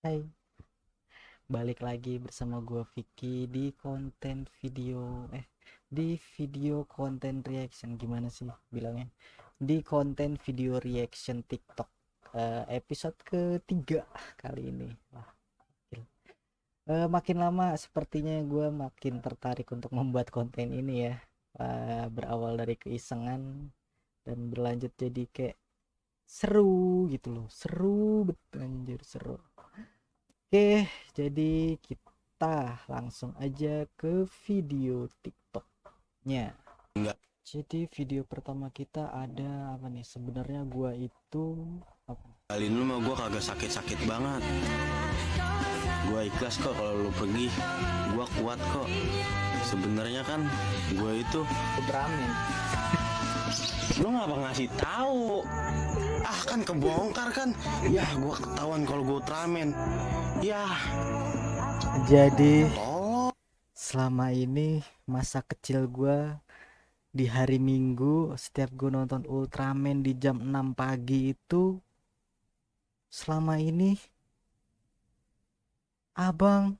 Hai, balik lagi bersama gue Vicky di konten video konten reaction, gimana sih bilangnya, di konten video reaction TikTok, episode ketiga kali ini. Wah, gila. Makin lama sepertinya gue makin tertarik untuk membuat konten ini ya. Berawal dari keisengan dan berlanjut jadi kayak seru gitu loh, seru betul anjir, seru. Oke, jadi kita langsung aja ke video TikToknya. Enggak, Jadi video pertama kita ada apa nih? Sebenarnya gua itu apa? kali ini mah gue kagak sakit-sakit banget. Gue ikhlas kok kalau lu pergi. Gue kuat kok. Sebenarnya kan gue itu Ultraman. lu ngapa ngasih tahu? Ah kan kebongkar kan. Ya gue ketahuan kalau gue Ultraman. Ya. Jadi Oh. selama ini masa kecil gua di hari Minggu setiap gue nonton Ultraman di jam 6 pagi itu, selama ini abang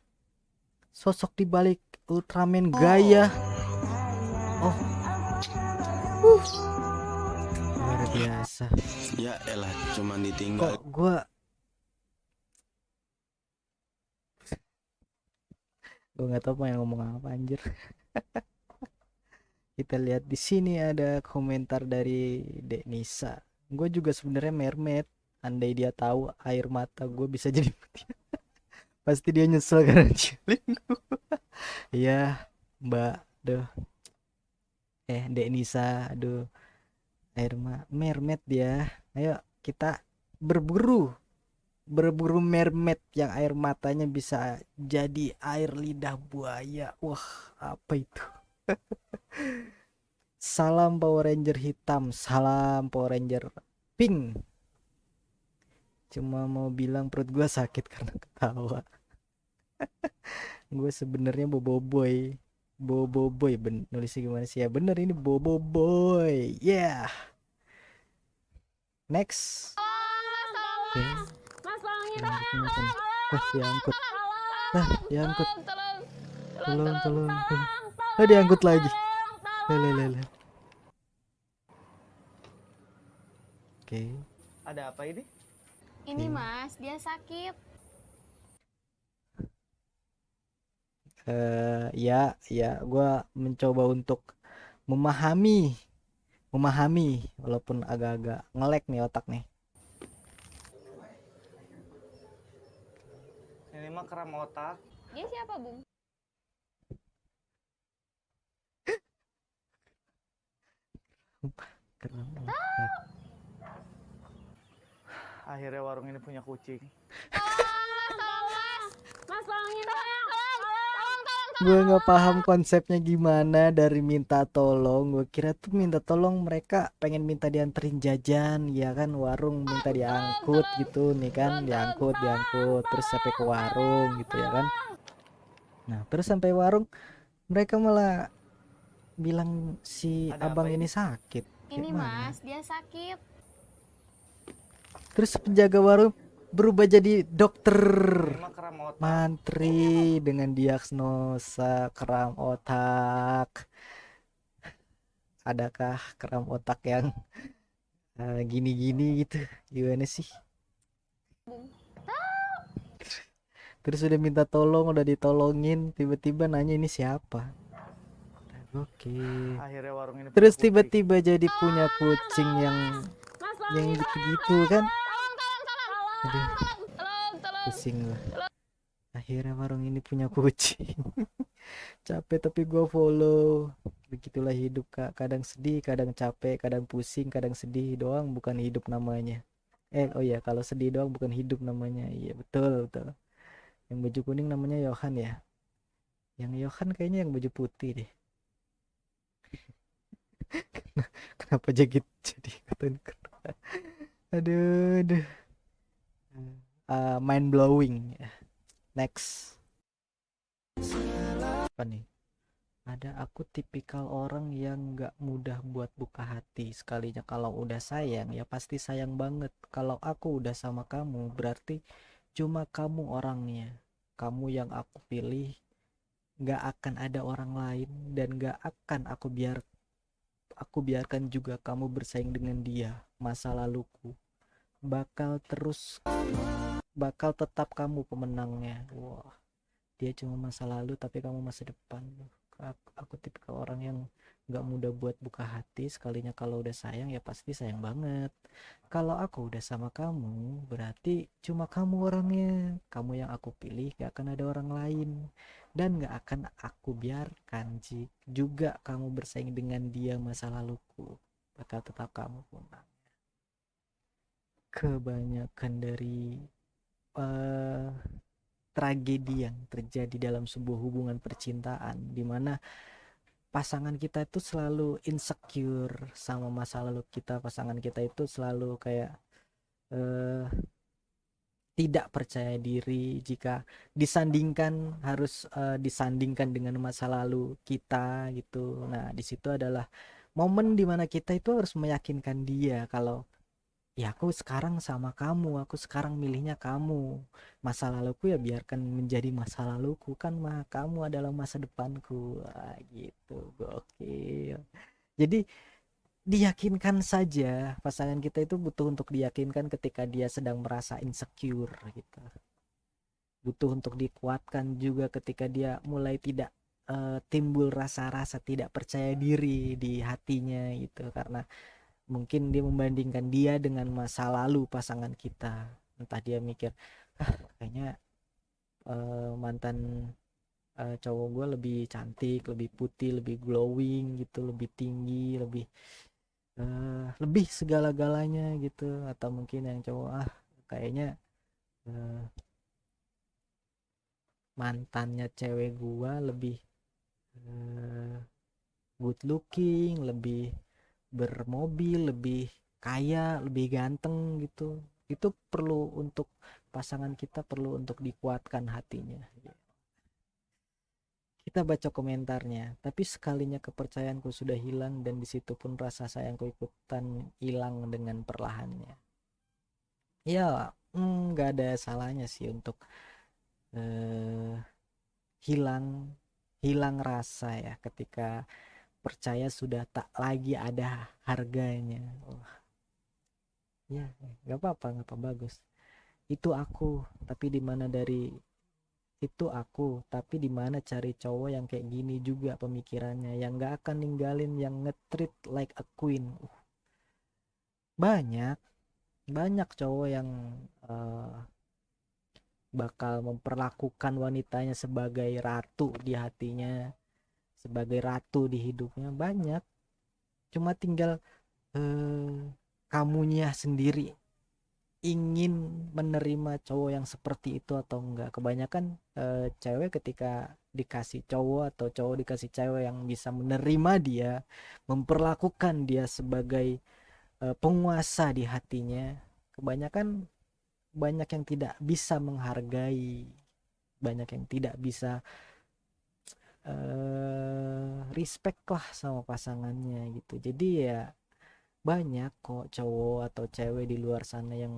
sosok di balik Ultraman gaya. Oh, luar biasa. Ya elah, cuman Kok ditinggal. gue nggak tahu mau yang ngomong apa anjir. Kita lihat di sini ada komentar dari Dek Nisa. Gue juga sebenarnya mermaid. Andai dia tahu air mata gue bisa jadi putih, pasti dia nyesel karena cilik gue. Iya, Mbak. Duh. Dek Nisa, aduh. Mermaid dia. Ayo kita berburu berburu mermaid yang air matanya bisa jadi air lidah buaya. Wah, apa itu? Salam Power Ranger hitam, salam Power Ranger pink. Cuma mau bilang perut gue sakit karena ketawa. Gue sebenarnya boboiboy. Boboiboy, nulisnya gimana sih ya? Bener ini boboiboy. Yeah. Next. Oke. Selanjutnya apa nih? Wah, diangkut. Diangkut. Tolong, tolong, tolong. Diangkut lagi. Lele. Oke. Ada apa ini? Ini Mas, dia sakit. Ya, gue mencoba untuk memahami, walaupun agak-agak ngelek nih otak nih. Ini mah kram otak. Dia siapa, Bung? Keren otak. Akhirnya warung ini punya kucing. Mas, tolongin dong. Gue nggak paham konsepnya gimana dari minta tolong. Gue kira tuh minta tolong mereka pengen minta dianterin jajan, ya kan, warung minta diangkut gitu nih kan, diangkut terus sampai ke warung gitu ya kan. Nah terus sampai warung mereka malah bilang si Ada abang apa ini sakit. Ini Gimana? Mas, dia sakit. Terus penjaga warung berubah jadi dokter Ini mah kram otak. mantri dengan diagnosa kram otak. Adakah kram otak yang gini-gini gitu? Gimana sih? Bung. Terus udah minta tolong, udah ditolongin, tiba-tiba nanya ini siapa? Oke. Akhirnya warung ini Terus punya kucing. tiba-tiba jadi punya kucing yang gitu-gitu kan? Aduh, pusing lah. Akhirnya warung ini punya kucing. Capek tapi gue follow. Begitulah hidup, Kak. Kadang sedih, kadang capek, kadang pusing, kadang sedih doang bukan hidup namanya. Oh iya, kalau sedih doang bukan hidup namanya. Iya, betul, betul. Yang baju kuning namanya Yohan ya. Yang Yohan kayaknya yang baju putih deh. Kenapa jadi ikutan? Aduh. Mind blowing. Next. Apa nih? Ada, aku tipikal orang yang gak mudah buat buka hati. Sekalinya kalau udah sayang ya pasti sayang banget. Kalau aku udah sama kamu berarti cuma kamu orangnya, kamu yang aku pilih. Gak akan ada orang lain, dan gak akan aku biarkan juga kamu bersaing dengan dia. Masa laluku bakal tetap kamu pemenangnya. Wah, dia cuma masa lalu tapi kamu masa depan. Aku tipikal orang yang gak mudah buat buka hati. Sekalinya kalau udah sayang ya pasti sayang banget. Kalau aku udah sama kamu berarti cuma kamu orangnya, kamu yang aku pilih, gak akan ada orang lain. Dan gak akan aku biarkan juga kamu bersaing dengan dia. Masa laluku bakal tetap kamu punah. Kebanyakan dari eh, tragedi yang terjadi dalam sebuah hubungan percintaan, dimana pasangan kita itu selalu insecure sama masa lalu kita. Pasangan kita itu selalu kayak eh, tidak percaya diri jika disandingkan dengan masa lalu kita gitu. Nah, di situ adalah momen dimana kita itu harus meyakinkan dia kalau ya aku sekarang sama kamu, aku sekarang milihnya kamu. Masa laluku ya biarkan menjadi masa laluku, kan mah kamu adalah masa depanku. Wah, gitu, gokil. Jadi diyakinkan saja, pasangan kita itu butuh untuk diyakinkan ketika dia sedang merasa insecure gitu. Butuh untuk dikuatkan juga ketika dia mulai tidak timbul rasa-rasa tidak percaya diri di hatinya gitu, karena mungkin dia membandingkan dia dengan masa lalu pasangan kita. Entah dia mikir kayaknya mantan cowok gue lebih cantik, lebih putih, lebih glowing gitu, lebih tinggi, lebih segala-galanya gitu. Atau mungkin yang cowok kayaknya mantannya cewek gue lebih good looking, lebih bermobil, lebih kaya, lebih ganteng gitu. Itu perlu untuk pasangan kita, perlu untuk dikuatkan hatinya. Kita baca komentarnya, tapi sekalinya kepercayaanku sudah hilang, dan disitu pun rasa sayangku ikutan hilang dengan perlahannya. Ya, nggak ada salahnya sih untuk hilang rasa ya ketika percaya sudah tak lagi ada harganya. Ya, nggak apa-apa, bagus. Itu aku, tapi di mana cari cowok yang kayak gini juga pemikirannya, yang nggak akan ninggalin, yang nge-treat like a queen. Banyak cowok yang bakal memperlakukan wanitanya sebagai ratu di hatinya, sebagai ratu di hidupnya. Banyak, cuma tinggal kamunya sendiri ingin menerima cowok yang seperti itu atau enggak. Kebanyakan cewek ketika dikasih cowok atau cowok dikasih cewek yang bisa menerima dia, memperlakukan dia sebagai penguasa di hatinya, kebanyakan banyak yang tidak bisa menghargai, banyak yang tidak bisa respect lah sama pasangannya gitu. Jadi ya banyak kok cowok atau cewek di luar sana yang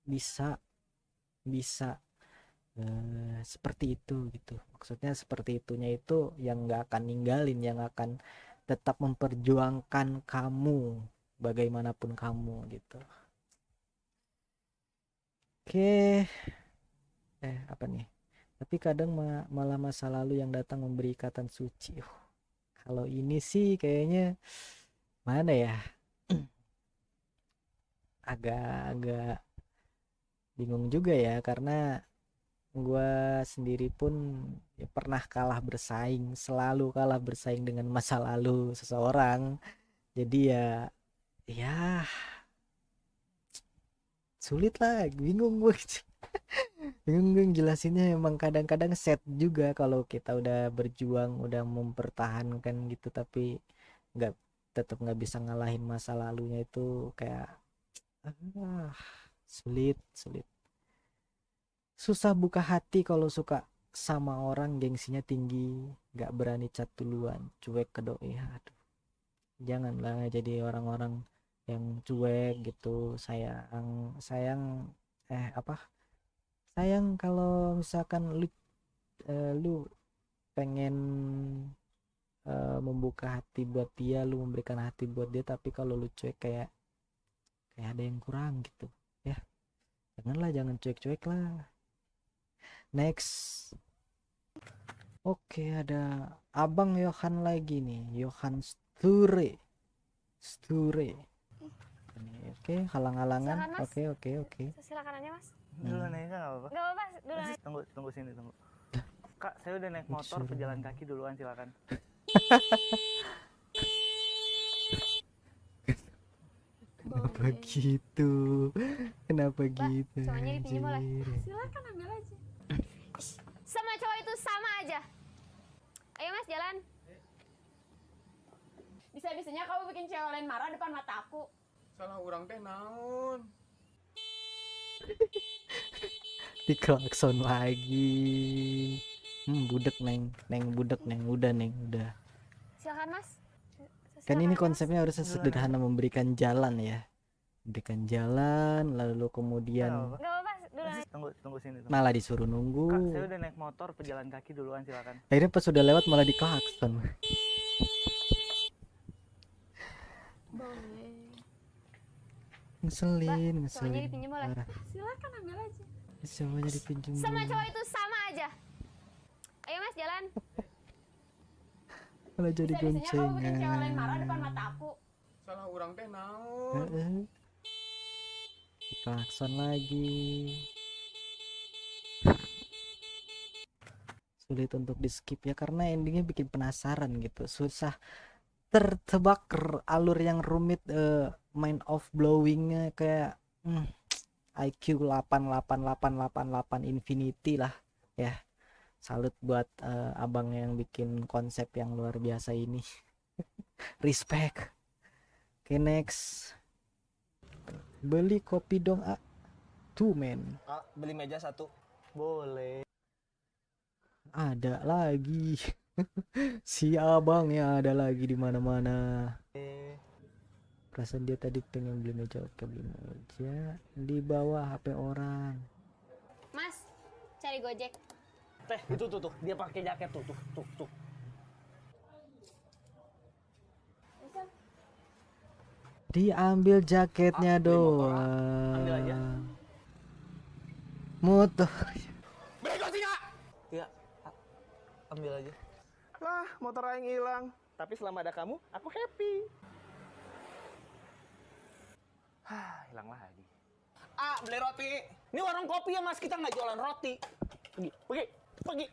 bisa seperti itu gitu. Maksudnya seperti itunya itu yang nggak akan ninggalin, yang akan tetap memperjuangkan kamu bagaimanapun kamu gitu. Oke, apa nih? Tapi kadang malah masa lalu yang datang memberi ikatan suci. Kalau ini sih kayaknya mana ya? Agak bingung juga ya, karena gue sendiri pun ya pernah selalu kalah bersaing dengan masa lalu seseorang. Jadi ya sulit lah, bingung gue. Bingung jelasinnya. Emang kadang-kadang set juga kalau kita udah berjuang, udah mempertahankan gitu, tapi nggak tetap nggak bisa ngalahin masa lalunya. Itu kayak sulit. Susah buka hati kalau suka sama orang gengsinya tinggi, nggak berani chat duluan, cuek ke doi. Aduh, janganlah jadi orang-orang yang cuek gitu. Sayang sayang kalau misalkan lu pengen membuka hati buat dia, lu memberikan hati buat dia, tapi kalau lu cuek kayak ada yang kurang gitu ya. Jangan cuek-cuek lah. Next. Oke, ada Abang Yohan lagi nih, Yohan Sture. Ini, oke, halang-halangan. Silakan, Mas. Oke. Silakan aja, Mas. Dulu nih nggak apa-apa. Gak apa-apa, dulu aja. Tunggu sini tunggu. Kak, saya udah naik motor, Disuruh. pejalan kaki duluan silakan. Kenapa gitu? Kenapa gitu? semuanya dipinjam boleh? anjir? Silakan ambil aja. Sama cowok itu sama aja. Ayo Mas, jalan. Bisa-bisanya kamu bikin cewek lain marah depan mata aku. Salah orang teh naon? Diklakson lagi. Budek neng budek neng, udah. Silakan Mas. Kan ini Silakan, Mas. konsepnya harusnya sederhana, memberikan jalan ya. Berikan jalan, lalu kemudian Nggak apa-apa. Gak apa-apa, dulu aja. Tunggu sini tunggu. malah disuruh Kak, nunggu. saya udah naik motor, pejalan kaki duluan silakan. Akhirnya pas sudah lewat malah diklakson. Boleh. Ngeselin. semuanya dipinjam boleh? Parah. Silakan ambil aja. Semuanya dipinjam. Sama dulu. cowok itu sama aja. Ayo Mas, jalan. Malah jadi Bisa-bisanya kamu bikin cewek lain marah goncengan. depan mata aku. Salah orang teh naon? Heeh. Klakson lagi. Sulit untuk di skip ya karena endingnya bikin penasaran gitu, susah tertebak alur yang rumit, mind of blowingnya kayak IQ 888888 infinity lah ya. Salut buat abang yang bikin konsep yang luar biasa ini. Respect. Oke, next. Beli kopi dong, tuh men. Beli meja satu. Boleh. Ada lagi. Si abangnya ada lagi di mana-mana. Perasaan dia tadi pengen beli meja. Oke, beli meja di bawah HP orang. Mas, cari Gojek. Teh, itu tuh, dia pakai jaket tuh. Diambil jaketnya beli motor, doang. ambil aja. Motor. Ya, ambil aja. Lah, motor aing hilang. Tapi selama ada kamu, aku happy. Hilang lagi. Beli roti. Ini warung kopi ya mas, kita nggak jualan roti. Pergi.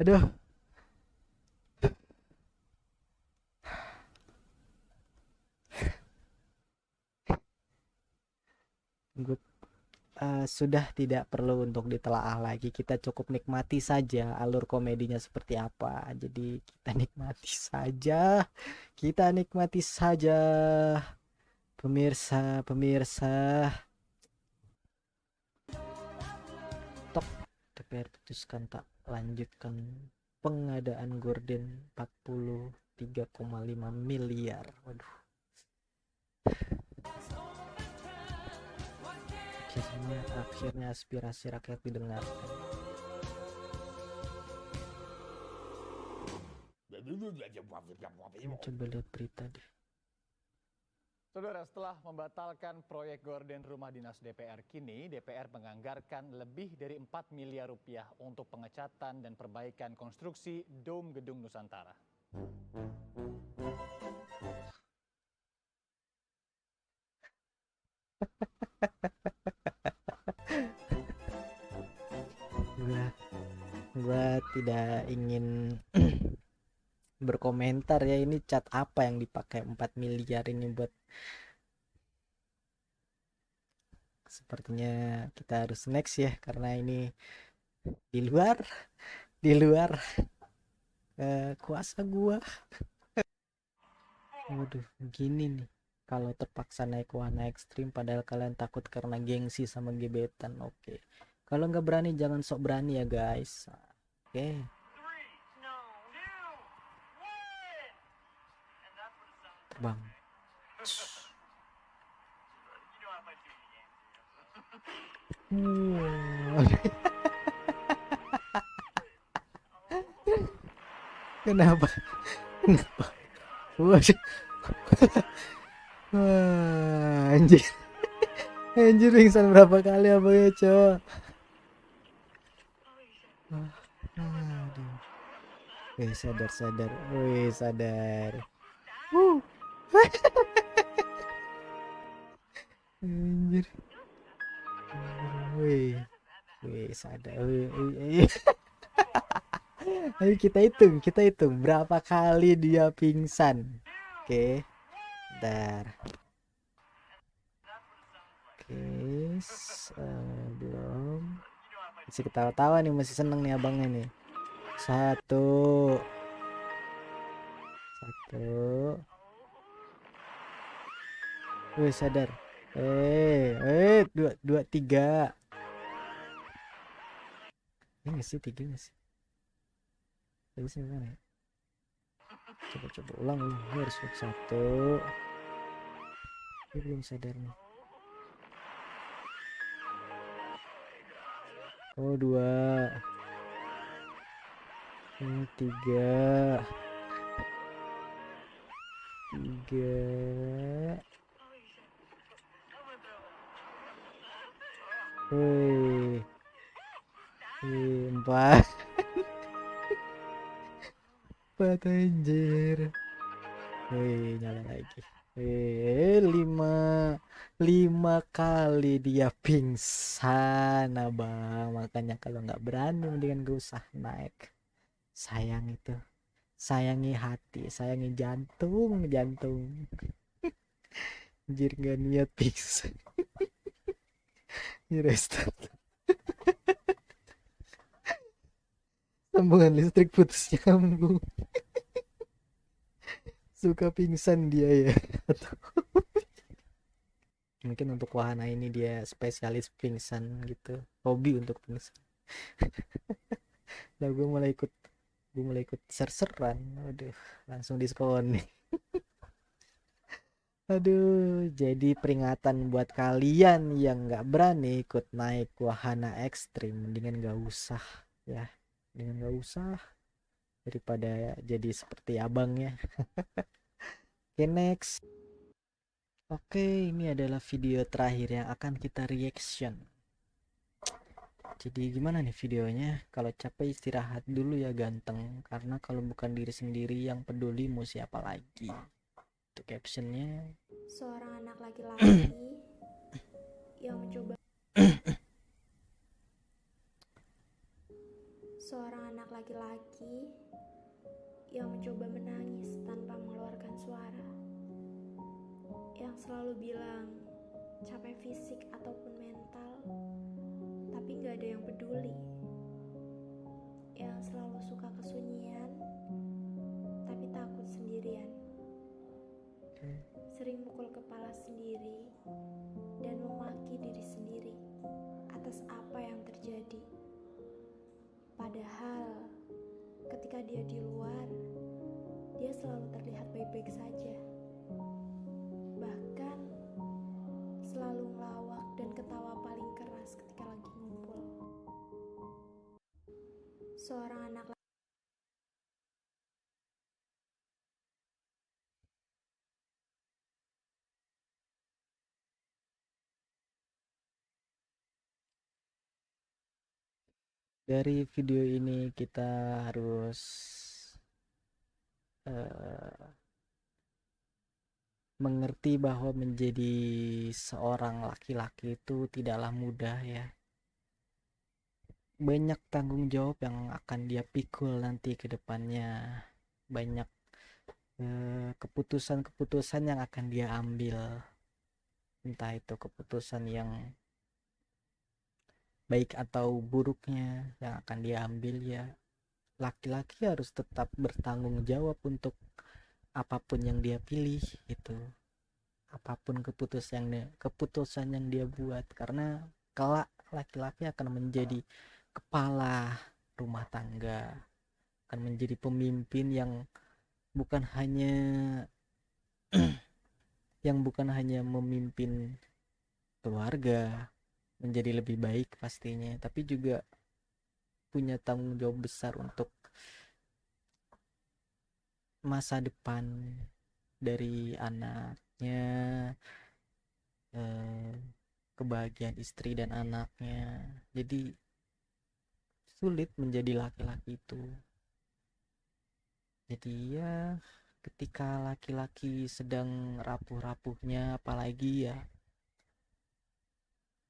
Aduh. Gue sudah tidak perlu untuk ditelaah lagi, kita cukup nikmati saja alur komedinya seperti apa. Jadi kita nikmati saja pemirsa tok. DPR putuskan tak lanjutkan pengadaan gorden 43,5 miliar. Waduh, akhirnya aspirasi rakyat didengarkan. Coba lihat berita deh. Saudara, setelah membatalkan proyek gorden rumah dinas DPR, kini DPR menganggarkan lebih dari 4 miliar rupiah untuk pengecatan dan perbaikan konstruksi Dom Gedung Nusantara. Gua tidak ingin berkomentar ya, ini cat apa yang dipakai 4 miliar ini buat. Sepertinya kita harus next ya karena ini di luar kuasa gua. Waduh, gini nih kalau terpaksa naik wahana ekstrim padahal kalian takut karena gengsi sama gebetan. Oke, kalau nggak berani jangan sok berani ya guys. Oke. bang. Kenapa? Kenapa? Waduh. Wah, anjir. Anjir pingsan berapa kali abang ya, cowok. Aduh. Wih, sadar. Wih, sadar. Anjir. Wih. Wih, sadar. Wih. Ayo kita hitung berapa kali dia pingsan. Oke. Bentar. Oke, belum. Masih ketawa-tawa nih, masih seneng nih abangnya nih. Satu. Wih, sadar. Dua, tiga. Ini nggak sih, tiga nggak sih? Tadi sih mana ya? Coba ulang. Ini harus satu. Ini belum sadar nih. Oh, dua. Ini tiga. Wih. Empat. Empat, anjir. Wih, nyala lagi. Lima kali dia pingsan, abang. Makanya kalau nggak berani mendingan gak usah naik. Sayang itu. Sayangi hati, sayangi jantung. Anjir, nggak niat pingsan. Ini restart. Sambungan listrik putus nyambung. Suka pingsan dia ya. Mungkin untuk wahana ini dia spesialis pingsan gitu, hobi untuk pingsan. Lah gue mulai ikut ser-seran. Aduh, langsung diskon nih. Aduh, jadi peringatan buat kalian yang nggak berani ikut naik wahana ekstrim, mendingan nggak usah ya. Mendingan nggak usah daripada jadi seperti abangnya. Oke, next. Oke, ini adalah video terakhir yang akan kita reaction. Jadi gimana nih videonya? Kalau capek istirahat dulu ya ganteng, karena kalau bukan diri sendiri yang peduli mau siapa lagi. Untuk captionnya, seorang anak laki-laki yang mencoba menangis tanpa mengeluarkan suara, yang selalu bilang capek fisik ataupun mental, tapi gak ada yang peduli, yang selalu suka kesunyian tapi takut sendirian, sering mukul kepala sendiri dan memaki diri sendiri atas apa yang terjadi. Padahal ketika dia di luar, dia selalu terlihat baik-baik saja. Bahkan selalu ngelawak dan ketawa paling keras ketika lagi ngumpul. Seorang anak dari video ini kita harus mengerti bahwa menjadi seorang laki-laki itu tidaklah mudah ya. Banyak tanggung jawab yang akan dia pikul nanti ke depannya. Banyak keputusan-keputusan yang akan dia ambil. Entah itu keputusan yang baik atau buruknya yang akan dia ambil ya. Laki-laki harus tetap bertanggung jawab untuk apapun yang dia pilih itu, apapun keputusan yang dia buat, karena kelak laki-laki akan menjadi kepala rumah tangga, akan menjadi pemimpin yang bukan hanya yang bukan hanya memimpin keluarga menjadi lebih baik pastinya, tapi juga punya tanggung jawab besar untuk masa depan dari anaknya, kebahagiaan istri dan anaknya. Jadi sulit menjadi laki-laki itu. Jadi ya ketika laki-laki sedang rapuh-rapuhnya, apalagi ya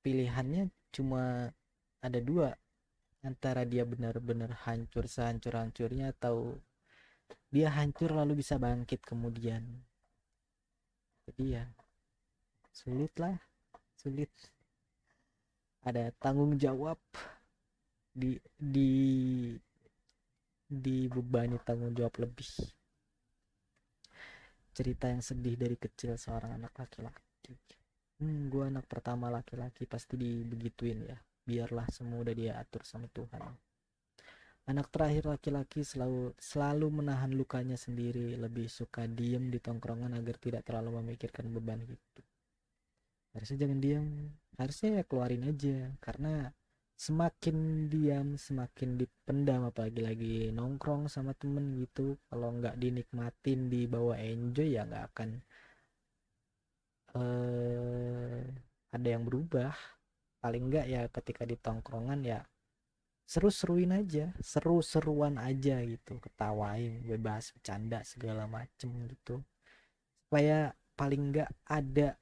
pilihannya cuma ada dua, antara dia benar-benar hancur sehancur-hancurnya atau dia hancur lalu bisa bangkit kemudian. Jadi ya sulit, ada tanggung jawab, dibebani tanggung jawab lebih. Cerita yang sedih dari kecil seorang anak laki-laki. Gue anak pertama laki-laki, pasti dibegituin ya. Biarlah semua udah dia atur sama Tuhan. Anak terakhir laki-laki selalu menahan lukanya sendiri, lebih suka diem di tongkrongan agar tidak terlalu memikirkan beban hidup. Harusnya jangan diem, harusnya ya keluarin aja, karena semakin diam semakin dipendam, apalagi lagi nongkrong sama temen gitu. Kalau nggak dinikmatin, dibawa enjoy, ya nggak akan ada yang berubah. Paling nggak ya ketika di tongkrongan ya seru-seruin aja, seru-seruan aja gitu, ketawain, bebas bercanda segala macem gitu, supaya paling nggak ada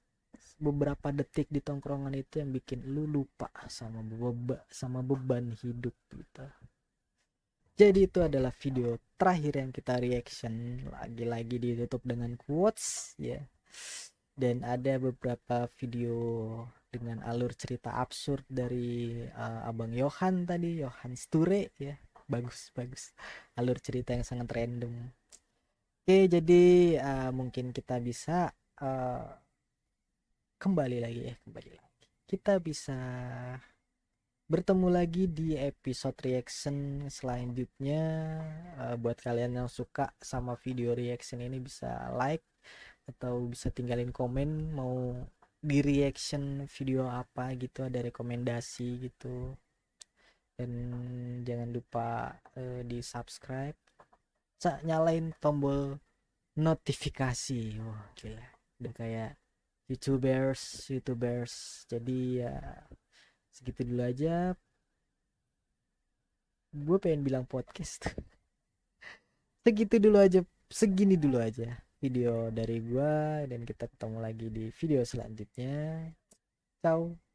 beberapa detik di tongkrongan itu yang bikin lu lupa sama beban hidup gitu. Jadi itu adalah video terakhir yang kita reaction, lagi-lagi ditutup dengan quotes ya. Dan ada beberapa video dengan alur cerita absurd dari Abang Yohan tadi, Yohan Sture ya. Bagus. Alur cerita yang sangat random. Oke, jadi mungkin kita bisa kembali lagi. Kita bisa bertemu lagi di episode reaction selanjutnya. Buat kalian yang suka sama video reaction ini bisa like atau bisa tinggalin komen mau di reaction video apa gitu, ada rekomendasi gitu. Dan jangan lupa di subscribe, nyalain tombol notifikasi. Wah gila, udah kayak youtubers. Jadi ya segitu dulu aja, gue pengen bilang podcast. Segini dulu aja video dari gue, dan kita ketemu lagi di video selanjutnya. Ciao.